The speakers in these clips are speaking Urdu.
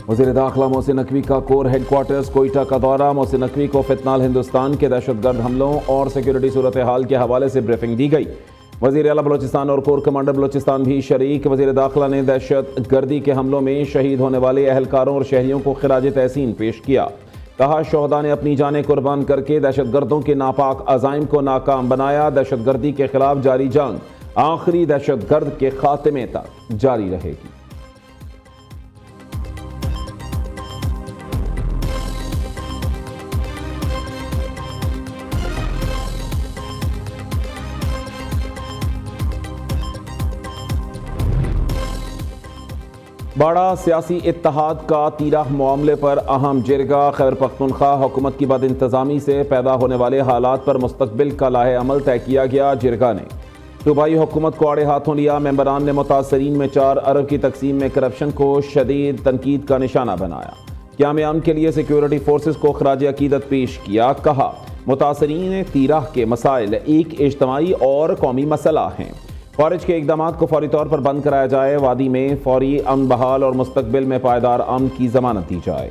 وزیر داخلہ محسن نقوی کا کور ہیڈ کوارٹرز کوئٹہ کا دورہ۔ محسن نقوی کو فتنہ ہندوستان کے دہشت گرد حملوں اور سیکیورٹی صورتحال کے حوالے سے بریفنگ دی گئی۔ وزیر اعلیٰ بلوچستان اور کور کمانڈر بلوچستان بھی شریک۔ وزیر داخلہ نے دہشت گردی کے حملوں میں شہید ہونے والے اہلکاروں اور شہریوں کو خراج تحسین پیش کیا۔ کہا شہداء نے اپنی جانیں قربان کر کے دہشت گردوں کے ناپاک عزائم کو ناکام بنایا۔ دہشت گردی کے خلاف جاری جنگ آخری دہشت گرد کے خاتمے تک جاری رہے گی۔ باڑا سیاسی اتحاد کا تیرہ معاملے پر اہم جرگہ۔ خیبر پختونخوا حکومت کی بد انتظامی سے پیدا ہونے والے حالات پر مستقبل کا لاہ عمل طے کیا گیا۔ جرگہ نے صوبائی حکومت کو آڑے ہاتھوں لیا۔ ممبران نے متاثرین میں 4 ارب کی تقسیم میں کرپشن کو شدید تنقید کا نشانہ بنایا۔ قیام امن کے لیے سیکیورٹی فورسز کو خراج عقیدت پیش کیا۔ کہا متاثرین تیرہ کے مسائل ایک اجتماعی اور قومی مسئلہ ہیں۔ فارج کے اقدامات کو فوری طور پر بند کرایا جائے۔ وادی میں فوری امن بحال اور مستقبل میں پائیدار امن کی ضمانت دی جائے۔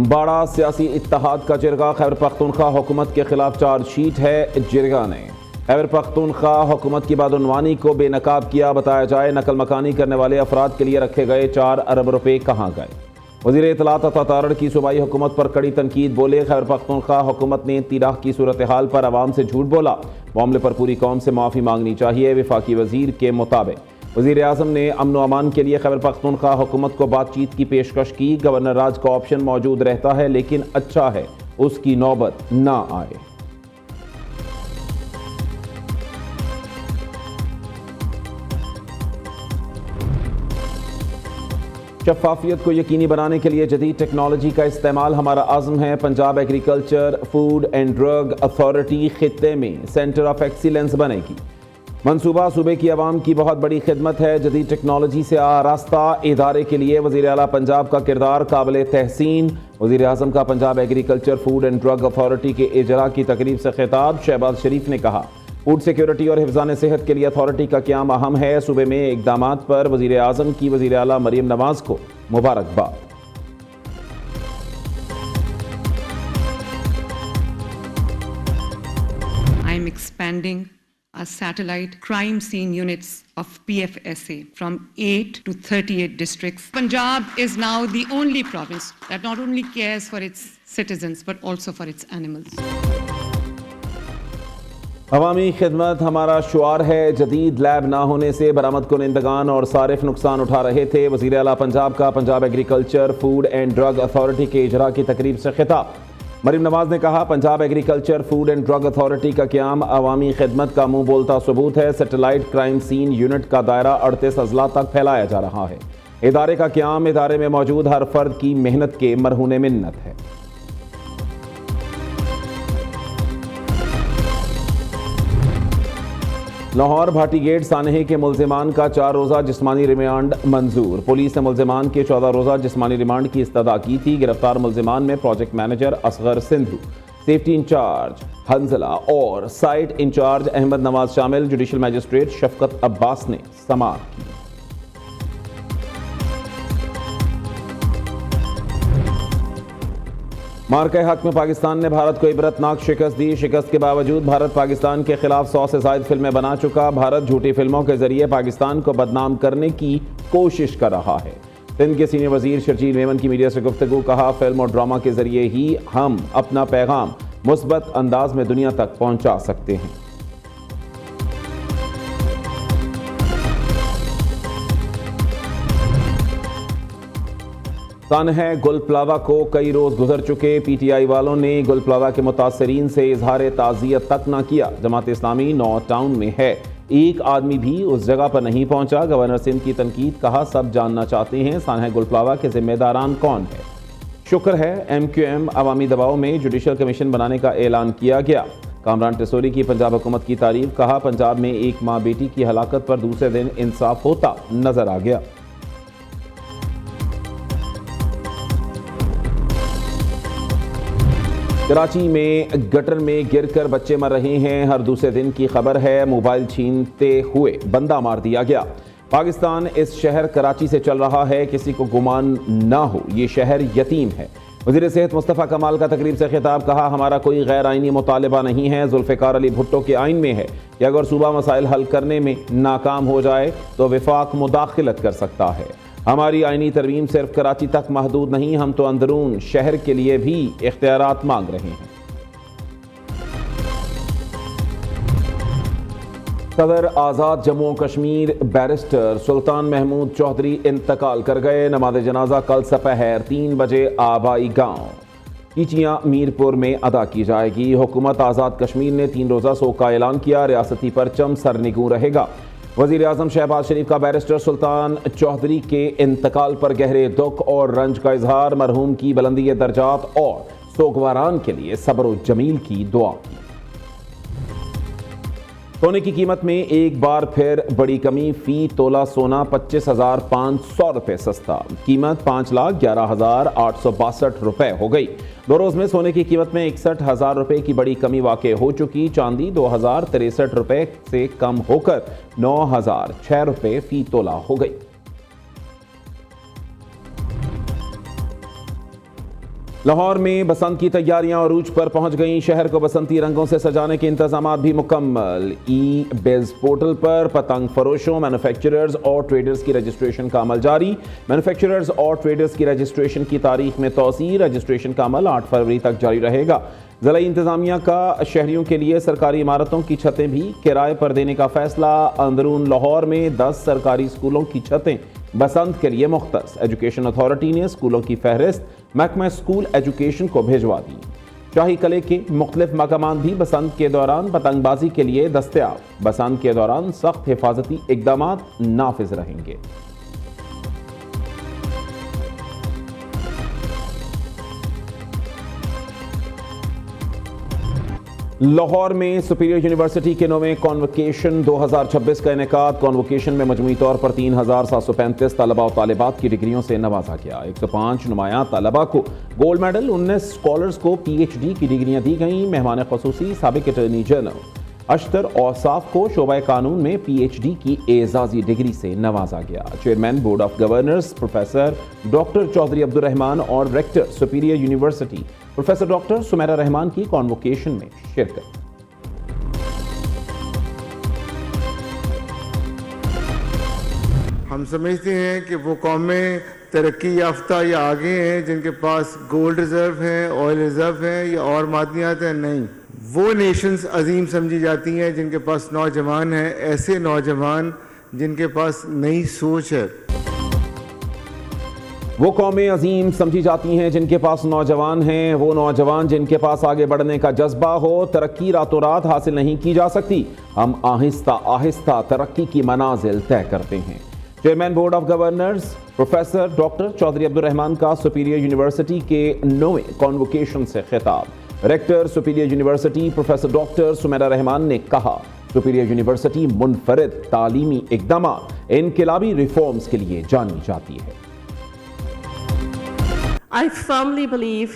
باڑا سیاسی اتحاد کا جرگہ۔ خیبر پختونخوا حکومت کے خلاف چارج شیٹ ہے۔ جرگہ نے خیبر پختونخوا حکومت کی بدعنوانی کو بے نقاب کیا۔ بتایا جائے نقل مکانی کرنے والے افراد کے لیے رکھے گئے 4 ارب روپے کہاں گئے۔ وزیر اطلاعات عطا تارڑ کی صوبائی حکومت پر کڑی تنقید۔ بولے خیبر پختونخوا حکومت نے تیرہ کی صورتحال پر عوام سے جھوٹ بولا۔ معاملے پر پوری قوم سے معافی مانگنی چاہیے۔ وفاقی وزیر کے مطابق وزیر اعظم نے امن و امان کے لیے خیبر پختونخوا حکومت کو بات چیت کی پیشکش کی۔ گورنر راج کا آپشن موجود رہتا ہے لیکن اچھا ہے اس کی نوبت نہ آئے۔ شفافیت کو یقینی بنانے کے لیے جدید ٹیکنالوجی کا استعمال ہمارا عزم ہے۔ Punjab agriculture food and drug authority خطے میں سینٹر آف ایکسیلنس بنے گی۔ منصوبہ صوبے کی عوام کی بہت بڑی خدمت ہے۔ جدید ٹیکنالوجی سے آراستہ ادارے کے لیے وزیر اعلیٰ پنجاب کا کردار قابل تحسین۔ وزیر اعظم کا Punjab agriculture food and drug authority کے اجرا کی تقریب سے خطاب۔ شہباز شریف نے کہا فوڈ سیکیورٹی اور حفظان صحت کے لیے اتھارٹی کا قیام اہم ہے۔ صوبے میں اقدامات پر وزیر اعظم کی وزیر اعلیٰ مریم نواز کو مبارکباد۔ I am expanding our satellite crime scene units of PFSA from 8 to 38 districts. Punjab is now the only province that not only cares for its citizens but also for its animals. عوامی خدمت ہمارا شعار ہے۔ جدید لیب نہ ہونے سے برآمد کنندگان اور صارف نقصان اٹھا رہے تھے۔ وزیر اعلیٰ پنجاب کا Punjab agriculture food and drug authority کے اجرا کی تقریب سے خطاب۔ مریم نواز نے کہا Punjab agriculture food and drug authority کا قیام عوامی خدمت کا منہ بولتا ثبوت ہے۔ سیٹلائٹ کرائم سین یونٹ کا دائرہ 38 اضلاع تک پھیلایا جا رہا ہے۔ ادارے کا قیام ادارے میں موجود ہر فرد کی محنت کے مرہون منت ہے۔ لاہور بھاٹی گیٹ سانحے کے ملزمان کا 4 روزہ جسمانی ریمانڈ منظور۔ پولیس نے ملزمان کے 14 روزہ جسمانی ریمانڈ کی استدعا کی تھی۔ گرفتار ملزمان میں project manager Asghar Sindhu, safety incharge Hanzala اور سائٹ انچارج احمد نواز شامل۔ جوڈیشل میجسٹریٹ شفقت عباس نے سماعت کی۔ مارکہ حق میں پاکستان نے بھارت کو عبرتناک شکست دی۔ شکست کے باوجود بھارت پاکستان کے خلاف 100 سے زائد فلمیں بنا چکا۔ بھارت جھوٹی فلموں کے ذریعے پاکستان کو بدنام کرنے کی کوشش کر رہا ہے۔ سندھ کے سینئر وزیر شرجیل میمن کی میڈیا سے گفتگو۔ کہا فلم اور ڈرامہ کے ذریعے ہی ہم اپنا پیغام مثبت انداز میں دنیا تک پہنچا سکتے ہیں۔ سانحہ گل پلاوا کو کئی روز گزر چکے۔ پی ٹی آئی والوں نے گل پلاوا کے متاثرین سے اظہار تعزیت تک نہ کیا۔ جماعت اسلامی 9 ٹاؤن میں ہے، ایک آدمی بھی اس جگہ پر نہیں پہنچا۔ گورنر سندھ کی تنقید۔ کہا سب جاننا چاہتے ہیں سانحہ گل پلاوا کے ذمہ داران کون ہے۔ شکر ہے ایم کیو ایم عوامی دباؤ میں جوڈیشل کمیشن بنانے کا اعلان کیا گیا۔ کامران ٹسوری کی پنجاب حکومت کی تعریف۔ کہا پنجاب میں ایک ماں بیٹی کی ہلاکت پر دوسرے دن انصاف ہوتا نظر آ گیا۔ کراچی میں گٹر میں گر کر بچے مر رہے ہیں، ہر دوسرے دن کی خبر ہے۔ موبائل چھینتے ہوئے بندہ مار دیا گیا۔ پاکستان اس شہر کراچی سے چل رہا ہے، کسی کو گمان نہ ہو یہ شہر یتیم ہے۔ وزیر صحت مصطفیٰ کمال کا تقریب سے خطاب، کہا ہمارا کوئی غیر آئینی مطالبہ نہیں ہے، ذوالفقار علی بھٹو کے آئین میں ہے کہ اگر صوبہ مسائل حل کرنے میں ناکام ہو جائے تو وفاق مداخلت کر سکتا ہے۔ ہماری آئینی ترمیم صرف کراچی تک محدود نہیں، ہم تو اندرون شہر کے لیے بھی اختیارات مانگ رہے ہیں۔ صدر آزاد جموں کشمیر بیرسٹر سلطان محمود چودھری انتقال کر گئے۔ نماز جنازہ کل سپہر 3 بجے آبائی گاؤں کیچیاں میرپور میں ادا کی جائے گی۔ حکومت آزاد کشمیر نے 3 روزہ سوگ کا اعلان کیا، ریاستی پرچم سرنگوں رہے گا۔ وزیر اعظم شہباز شریف کا بیرسٹر سلطان چودھری کے انتقال پر گہرے دکھ اور رنج کا اظہار، مرحوم کی بلندی درجات اور سوگواران کے لیے صبر و جمیل کی دعا کی۔ سونے کی قیمت میں ایک بار پھر بڑی کمی، فی تولہ سونا 25,500 روپے سستا، قیمت 5,11,862 روپے ہو گئی۔ 2 روز میں سونے کی قیمت میں 61,000 روپے کی بڑی کمی واقع ہو چکی۔ چاندی 2,063 روپے سے کم ہو کر 9,006 روپے فی تولہ ہو گئی۔ لاہور میں بسنت کی تیاریاں عروج پر پہنچ گئیں، شہر کو بسنتی رنگوں سے سجانے کے انتظامات بھی مکمل۔ ای بیز پورٹل پر پتنگ فروشوں، مینوفیکچررز اور ٹریڈرز کی رجسٹریشن کا عمل جاری۔ مینوفیکچررز اور ٹریڈرز کی رجسٹریشن کی تاریخ میں توسیع، رجسٹریشن کا عمل 8 فروری تک جاری رہے گا۔ ضلعی انتظامیہ کا شہریوں کے لیے سرکاری عمارتوں کی چھتیں بھی کرائے پر دینے کا فیصلہ۔ اندرون لاہور میں 10 سرکاری اسکولوں کی چھتیں بسنت کے لیے مختص۔ ایجوکیشن اتھارٹی نے اسکولوں کی فہرست محکمہ اسکول ایجوکیشن کو بھیجوا دی۔ شاہی قلعے کے مختلف مقامات بھی بسنت کے دوران پتنگ بازی کے لیے دستیاب۔ بسنت کے دوران سخت حفاظتی اقدامات نافذ رہیں گے۔ لاہور میں سپیریئر یونیورسٹی کے 9ویں کانوکیشن 2026 کا انعقاد۔ کانوکیشن میں مجموعی طور پر 3,735 طلباء و طالبات کی ڈگریوں سے نوازا گیا۔ 105 نمایاں طلباء کو گولڈ میڈل، 19 اسکالرز کو پی ایچ ڈی کی ڈگریاں دی گئیں۔ مہمان خصوصی سابق اٹارنی جنرل اشتر اوصاف کو شعبہ قانون میں پی ایچ ڈی کی اعزازی ڈگری سے نوازا گیا۔ Chairman board of governors professor doctor Chaudhry Abdulrahman اور rector Superior University professor doctor Sumaira Rehman کی کانوکیشن میں شرکت۔ ہم سمجھتے ہیں کہ وہ قومیں ترقی یافتہ یا آگے ہیں جن کے پاس گولڈ ریزرو ہیں، آئل ریزرو ہیں یا اور معدنیات ہیں، نہیں۔ وہ نیشنز عظیم سمجھی جاتی ہیں جن کے پاس نوجوان ہیں، ایسے نوجوان جن کے پاس نئی سوچ ہے۔ وہ قومیں عظیم سمجھی جاتی ہیں جن کے پاس نوجوان ہیں، وہ نوجوان جن کے پاس آگے بڑھنے کا جذبہ ہو۔ ترقی راتوں رات حاصل نہیں کی جا سکتی، ہم آہستہ آہستہ ترقی کی منازل طے کرتے ہیں۔ Chairman board of governors professor doctor Chaudhry Abdulrahman کا سپیریئر یونیورسٹی کے 9ویں کانوکیشن سے خطاب۔ Rector Superior University professor doctor Sumaira Rehman نے کہا، سپیریئر یونیورسٹی منفرد تعلیمی اقدامات، انقلابی ریفارمز کے لیے جانی جاتی ہے۔ I firmly believe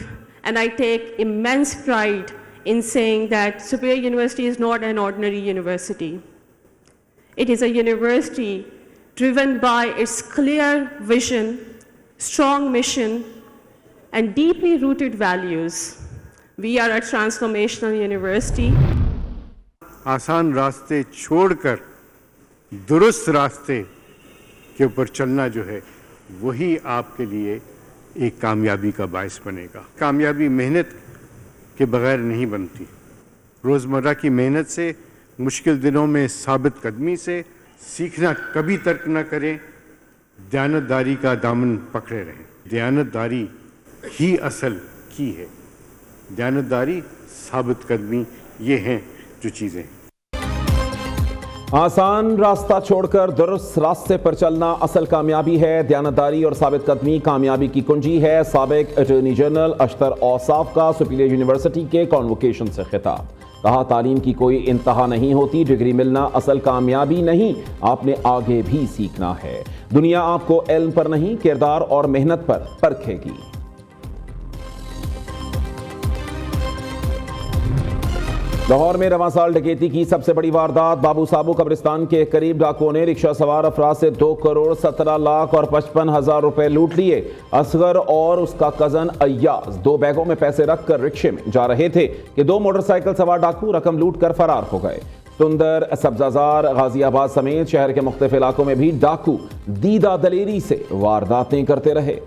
and I take immense pride in saying that Superior University is not an ordinary university. It is a university driven by its clear vision, strong mission, and deeply rooted values. We are a transformational university. آسان راستے چھوڑ کر درست راستے کے اوپر چلنا جو ہے وہی آپ کے لیے ایک کامیابی کا باعث بنے گا۔ کامیابی محنت کے بغیر نہیں بنتی، روزمرہ کی محنت سے، مشکل دنوں میں ثابت قدمی سے، سیکھنا کبھی ترک نہ کریں، دیانتداری کا دامن پکڑے رہیں۔ دیانتداری ہی اصل کی ہے، دیانتداری، ثابت قدمی، یہ ہیں جو چیزیں ہیں۔ آسان راستہ چھوڑ کر درست راستے پر چلنا اصل کامیابی ہے، دیانتداری اور ثابت قدمی کامیابی کی کنجی ہے۔ سابق اٹارنی جنرل اشتر اوصاف کا سپیریئر یونیورسٹی کے کانوکیشن سے خطاب، کہا تعلیم کی کوئی انتہا نہیں ہوتی، ڈگری ملنا اصل کامیابی نہیں، آپ نے آگے بھی سیکھنا ہے۔ دنیا آپ کو علم پر نہیں، کردار اور محنت پر پرکھے گی۔ لاہور میں رواں سال ڈکیتی کی سب سے بڑی واردات، بابو سابو قبرستان کے قریب ڈاکوؤں نے رکشہ سوار افراد سے 2 کروڑ 17 لاکھ اور 55 ہزار روپے لوٹ لیے۔ اصغر اور اس کا کزن ایاز 2 بیگوں میں پیسے رکھ کر رکشے میں جا رہے تھے کہ 2 موٹر سائیکل سوار ڈاکو رقم لوٹ کر فرار ہو گئے۔ سندر، سبزازار، غازی آباد سمیت شہر کے مختلف علاقوں میں بھی ڈاکو دیدہ دلیری سے وارداتیں کرتے رہے۔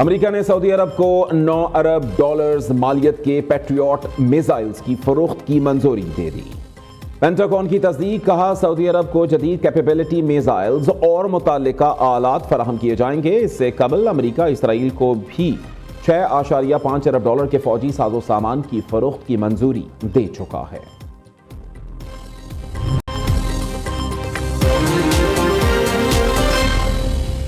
امریکہ نے سعودی عرب کو 9 ارب ڈالرز مالیت کے پیٹریوٹ میزائلز کی فروخت کی منظوری دے دی۔ پینٹاگون کی تصدیق، کہا سعودی عرب کو جدید کیپیبلٹی میزائلز اور متعلقہ آلات فراہم کیے جائیں گے۔ اس سے قبل امریکہ اسرائیل کو بھی 6.5 ارب ڈالر کے فوجی ساز و سامان کی فروخت کی منظوری دے چکا ہے۔